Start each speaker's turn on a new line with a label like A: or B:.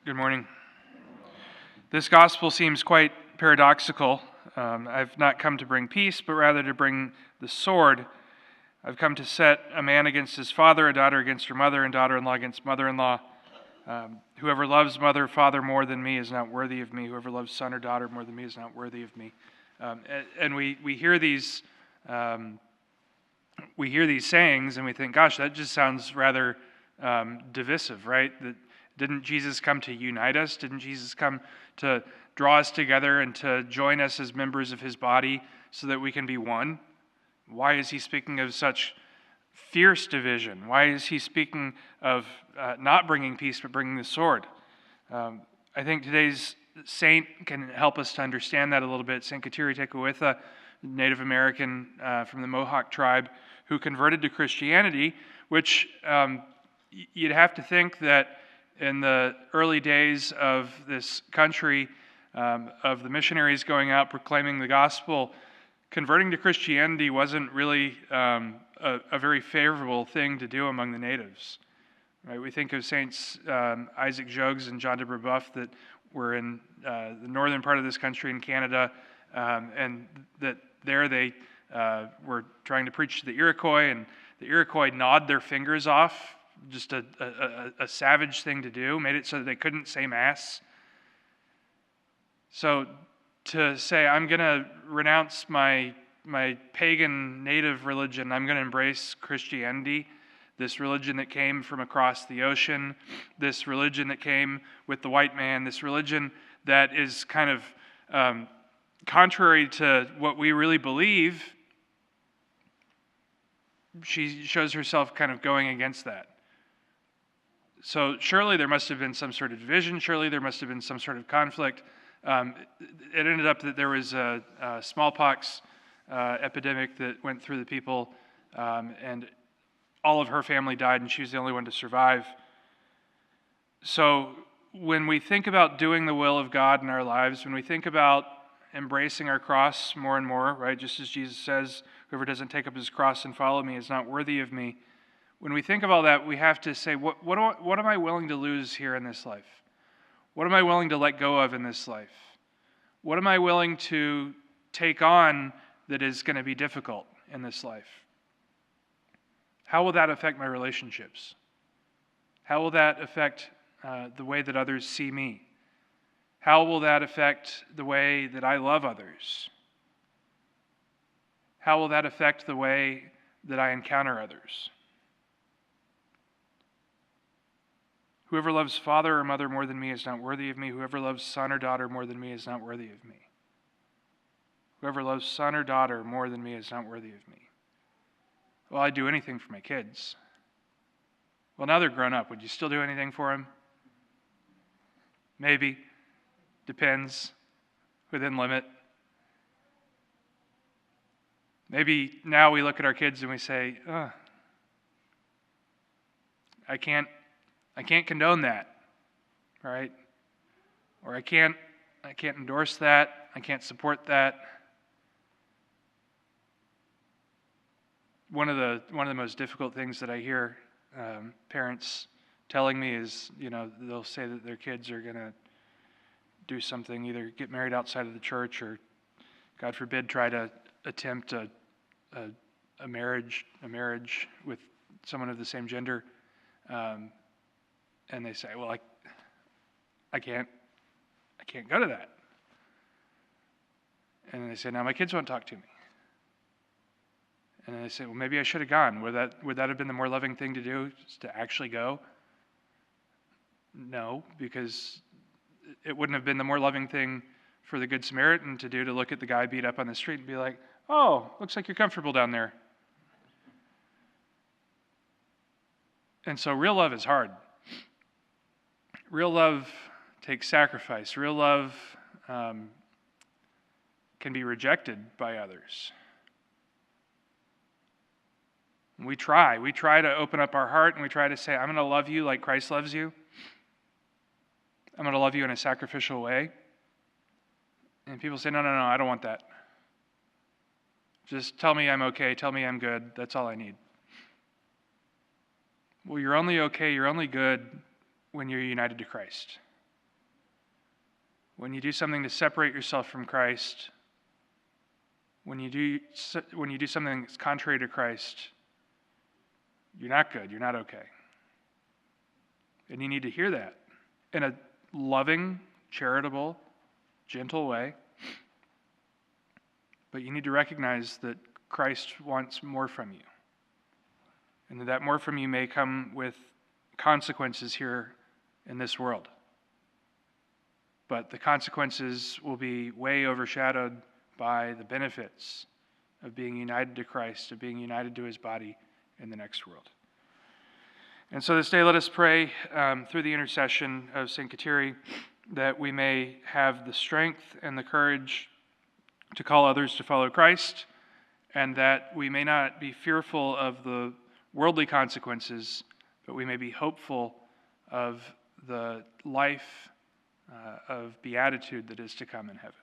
A: Good morning. This gospel seems quite paradoxical. I've not come to bring peace, but rather to bring the sword. I've come to set a man against his father, a daughter against her mother, and daughter-in-law against mother-in-law. Whoever loves mother or father more than me is not worthy of me. Whoever loves son or daughter more than me is not worthy of me. And we hear these sayings, and we think, gosh, that just sounds rather divisive, right? Didn't Jesus come to unite us? Didn't Jesus come to draw us together and to join us as members of his body so that we can be one? Why is he speaking of such fierce division? Why is he speaking of not bringing peace but bringing the sword? I think today's saint can help us to understand that a little bit. Saint Kateri, Tekakwitha, Native American from the Mohawk tribe, who converted to Christianity, which you'd have to think that in the early days of this country, of the missionaries going out proclaiming the gospel, converting to Christianity wasn't really a very favorable thing to do among the natives. Right? We think of Saints Isaac Jogues and John de Brebeuf that were in the northern part of this country in Canada, and that there they were trying to preach to the Iroquois, and the Iroquois gnawed their fingers off. Just a savage thing to do, made it so that they couldn't say Mass. So to say, I'm going to renounce my pagan native religion, I'm going to embrace Christianity, this religion that came from across the ocean, this religion that came with the white man, this religion that is kind of contrary to what we really believe, she shows herself kind of going against that. So surely there must have been some sort of division. Surely there must have been some sort of conflict. It ended up that there was a smallpox epidemic that went through the people, and all of her family died, and she was the only one to survive. So when we think about doing the will of God in our lives, when we think about embracing our cross more and more, right, just as Jesus says, whoever doesn't take up his cross and follow me is not worthy of me. When we think of all that, we have to say, what am I willing to lose here in this life? What am I willing to let go of in this life? What am I willing to take on that is going to be difficult in this life? How will that affect my relationships? How will that affect the way that others see me? How will that affect the way that I love others? How will that affect the way that I encounter others? Whoever loves father or mother more than me is not worthy of me. Whoever loves son or daughter more than me is not worthy of me. Whoever loves son or daughter more than me is not worthy of me. Well, I'd do anything for my kids. Well, now they're grown up. Would you still do anything for them? Maybe. Depends. Within limit. Maybe now we look at our kids and we say, I can't condone that, right? Or I can't endorse that. I can't support that. One of the most difficult things that I hear parents telling me is, they'll say that their kids are going to do something, either get married outside of the church or, God forbid, try to attempt a marriage with someone of the same gender. And they say, well, I can't go to that. And then they say, now my kids won't talk to me. And then they say, well, maybe I should have gone. Would that have been the more loving thing to do, is to actually go? No, because it wouldn't have been the more loving thing for the Good Samaritan to do, to look at the guy beat up on the street and be like, oh, looks like you're comfortable down there. And so real love is hard. Real love takes sacrifice. Real love can be rejected by others. We try to open up our heart, and we try to say, I'm going to love you like Christ loves you. I'm going to love you in a sacrificial way. And people say, no, I don't want that. Just tell me I'm okay, tell me I'm good, that's all I need. Well, you're only okay, you're only good when you're united to Christ. when you do something to separate yourself from Christ, when you do something that's contrary to Christ, you're not good, you're not okay. And you need to hear that in a loving, charitable, gentle way. But you need to recognize that Christ wants more from you. And that more from you may come with consequences here in this world. But the consequences will be way overshadowed by the benefits of being united to Christ, of being united to his body in the next world. And so this day, let us pray through the intercession of St. Kateri that we may have the strength and the courage to call others to follow Christ, and that we may not be fearful of the worldly consequences, but we may be hopeful of the life of beatitude that is to come in heaven.